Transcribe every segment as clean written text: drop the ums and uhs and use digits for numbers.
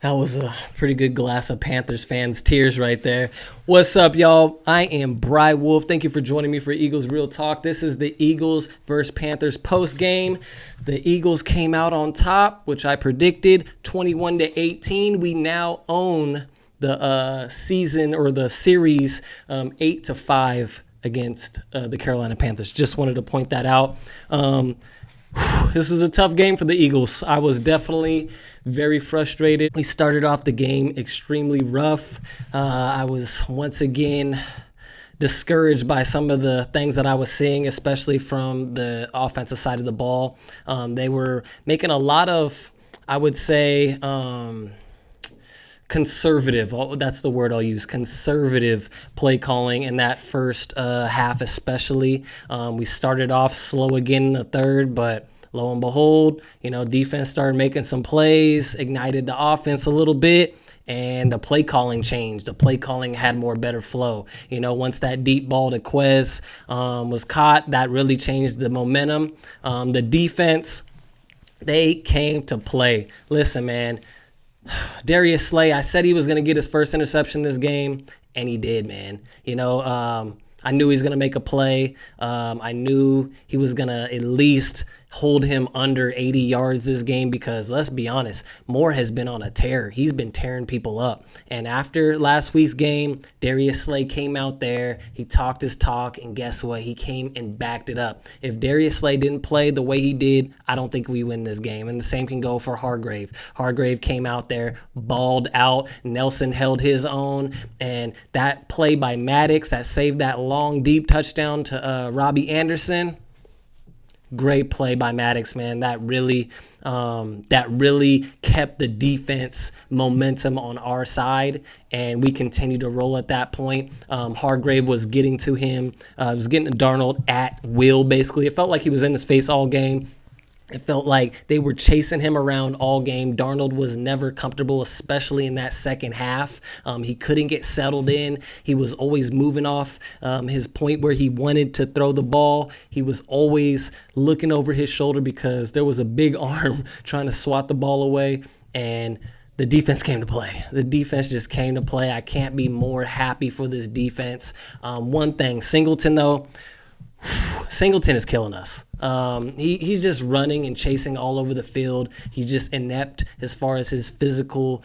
That was a pretty good glass of Panthers fans' tears right there. What's up, y'all? I am Bry Wolf. Thank you for joining me for Eagles Real Talk. This is the Eagles versus Panthers post game. The Eagles came out on top, which I predicted, 21-18. We now own the season or the series 8-5 against the Carolina Panthers. Just wanted to point that out. This was a tough game for the Eagles. I was definitely very frustrated. We started off the game extremely rough. I was once again discouraged by some of the things that I was seeing, especially from the offensive side of the ball. They were making a lot of, I would say, conservative, that's the word I'll use, conservative play calling in that first half especially. We started off slow again in the third, but lo and behold, defense started making some plays, ignited the offense a little bit, and the play calling changed. The play calling had more better flow. Once that deep ball to Quez was caught, that really changed the momentum. The defense, they came to play. Listen, man, Darius Slay, I said he was going to get his first interception this game, and he did, man. I knew he was going to make a play. I knew he was going to at least hold him under 80 yards this game because, let's be honest, Moore has been on a tear. He's been tearing people up. And after last week's game, Darius Slay came out there. He talked his talk, and guess what? He came and backed it up. If Darius Slay didn't play the way he did, I don't think we win this game. And the same can go for Hargrave. Hargrave came out there, balled out. Nelson held his own. And that play by Maddox that saved that long, deep touchdown to Robbie Anderson, great play by Maddox, man. That really kept the defense momentum on our side, and we continued to roll at that point. Hargrave was getting to him, was getting to Darnold at will, basically. It felt like he was in his face all game. It felt like they were chasing him around all game. Darnold was never comfortable, especially in that second half. He couldn't get settled in. He was always moving off his point where he wanted to throw the ball. He was always looking over his shoulder because there was a big arm trying to swat the ball away, and the defense came to play. The defense just came to play. I can't be more happy for this defense. One thing, Singleton, though, Singleton is killing us. He's just running and chasing all over the field. He's just inept as far as his physical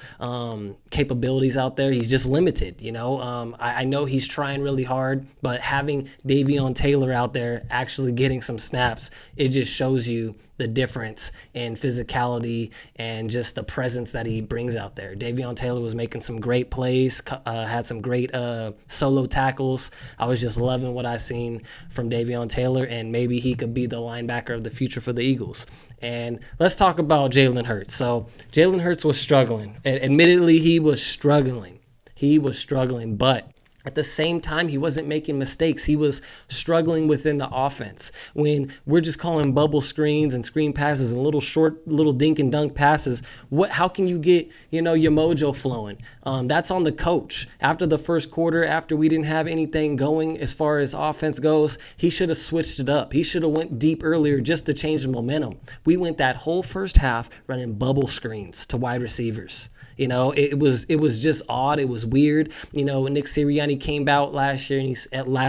capabilities out there. He's just limited, I know he's trying really hard, but having Davion Taylor out there actually getting some snaps, it just shows you the difference in physicality and just the presence that he brings out there. Davion Taylor was making some great plays, had some great solo tackles. I was just loving what I seen from Davion Taylor, and maybe he could be the linebacker of the future for the Eagles. And let's talk about Jalen Hurts. So Jalen Hurts was struggling. Admittedly, he was struggling. But at the same time, he wasn't making mistakes. He was struggling within the offense. When we're just calling bubble screens and screen passes and little dink and dunk passes, how can you get, your mojo flowing? That's on the coach. After the first quarter, after we didn't have anything going as far as offense goes, he should have switched it up. He should have went deep earlier just to change the momentum. We went that whole first half running bubble screens to wide receivers. It was just odd. It was weird. Nick Sirianni came out last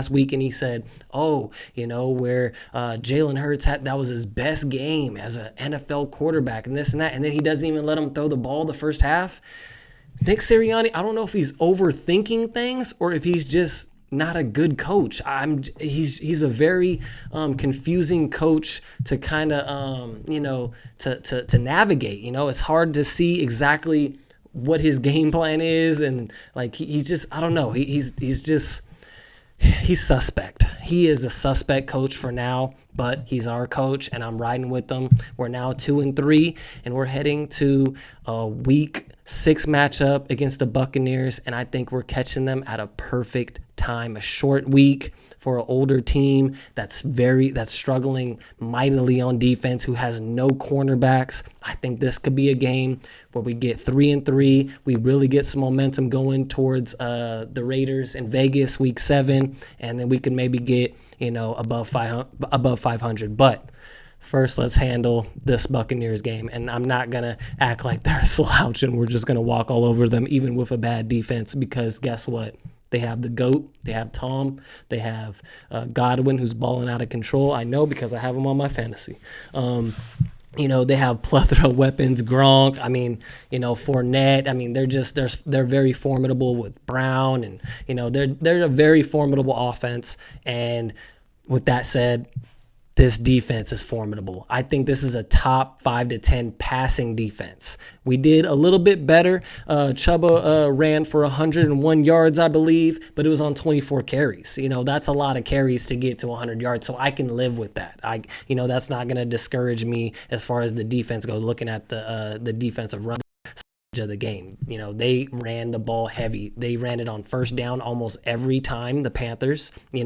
week and he said, where Jalen Hurts that was his best game as an NFL quarterback and this and that, and then he doesn't even let him throw the ball the first half. Nick Sirianni, I don't know if he's overthinking things or if he's just not a good coach. He's a very confusing coach to kind of to navigate. It's hard to see exactly what his game plan is, and he's just, I don't know, he's suspect. He is a suspect coach for now, but he's our coach, and I'm riding with him. We're now 2-3, and we're heading to a week 6 matchup against the Buccaneers, and I think we're catching them at a perfect time. A short week for an older team that's struggling mightily on defense, who has no cornerbacks. I think this could be a game where we get 3-3. We really get some momentum going towards the Raiders in Vegas week 7, and then we can maybe get above 500. But first let's handle this Buccaneers game. And I'm not going to act like they're a slouch and we're just going to walk all over them, even with a bad defense, because guess what? They have the GOAT. They have Tom. They have Godwin, who's balling out of control. I know because I have him on my fantasy. They have plethora of weapons. Gronk. Fournette. They're very formidable with Brown, and they're a very formidable offense. And with that said, this defense is formidable. I think this is a top 5 to 10 passing defense. We did a little bit better. Chuba ran for 101 yards, I believe, but it was on 24 carries. That's a lot of carries to get to 100 yards, so I can live with that. That's not going to discourage me as far as the defense goes, looking at the defensive run of the game. They ran the ball heavy. They ran it on first down almost every time, the Panthers. They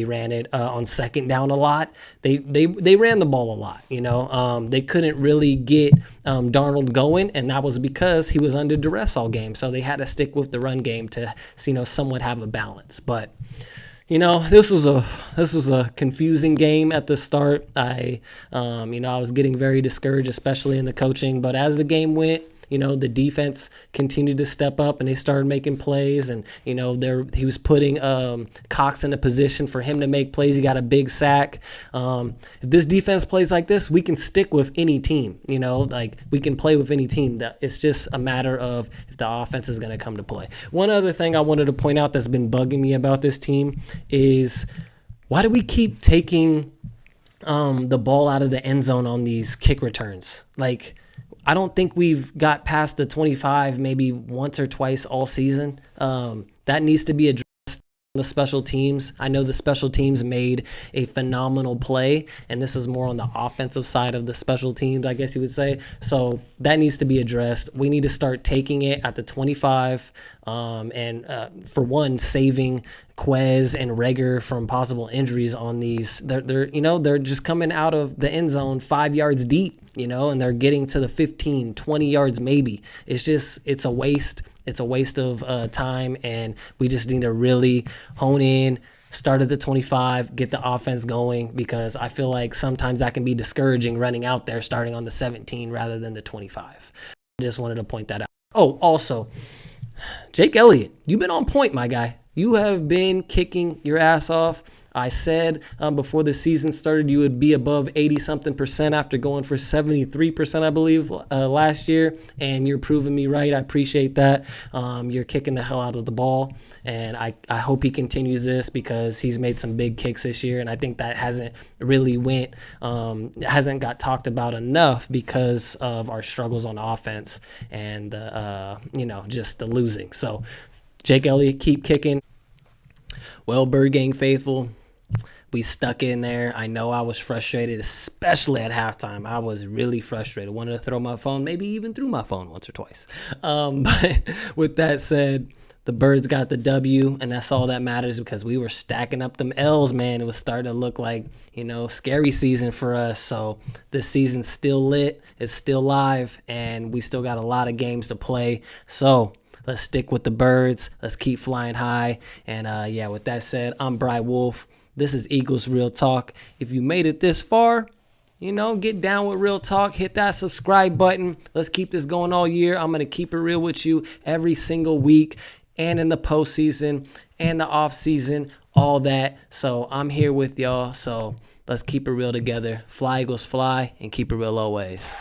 ran it on second down a lot. They ran the ball a lot. They couldn't really get Darnold going, and that was because he was under duress all game. So they had to stick with the run game to somewhat have a balance. But this was a confusing game at the start. I was getting very discouraged, especially in the coaching. But as the game went, the defense continued to step up and they started making plays. And, he was putting Cox in a position for him to make plays. He got a big sack. If this defense plays like this, we can stick with any team. We can play with any team. It's just a matter of if the offense is going to come to play. One other thing I wanted to point out that's been bugging me about this team is, why do we keep taking the ball out of the end zone on these kick returns? I don't think we've got past the 25 maybe once or twice all season. That needs to be addressed on the special teams. I know the special teams made a phenomenal play, and this is more on the offensive side of the special teams, I guess you would say. So that needs to be addressed. We need to start taking it at the 25, and for one, saving Quez and Reagor from possible injuries on these. They're just coming out of the end zone 5 yards deep, and they're getting to the 15, 20 yards maybe. It's a waste. It's a waste of time, and we just need to really hone in, start at the 25, get the offense going, because I feel like sometimes that can be discouraging running out there starting on the 17 rather than the 25. I just wanted to point that out. Oh, also, Jake Elliott, you've been on point, my guy. You have been kicking your ass off. I said before the season started you would be above 80-something% after going for 73%, I believe, last year, and you're proving me right. I appreciate that. You're kicking the hell out of the ball, and I hope he continues this, because he's made some big kicks this year, and I think that hasn't got talked about enough because of our struggles on offense and just the losing. So Jake Elliott, keep kicking. Well, Bird Gang faithful, we stuck in there. I know I was frustrated, especially at halftime. I was really frustrated. Wanted to throw my phone, maybe even threw my phone once or twice. But with that said, the Birds got the W, and that's all that matters, because we were stacking up them L's, man. It was starting to look like, scary season for us. So this season's still lit. It's still live, and we still got a lot of games to play. So let's stick with the Birds. Let's keep flying high. And with that said, I'm Bry Wolf. This is Eagles Real Talk. If you made it this far, get down with Real Talk. Hit that subscribe button. Let's keep this going all year. I'm going to keep it real with you every single week, and in the postseason and the off season, all that. So I'm here with y'all. So let's keep it real together. Fly, Eagles, fly, and keep it real always.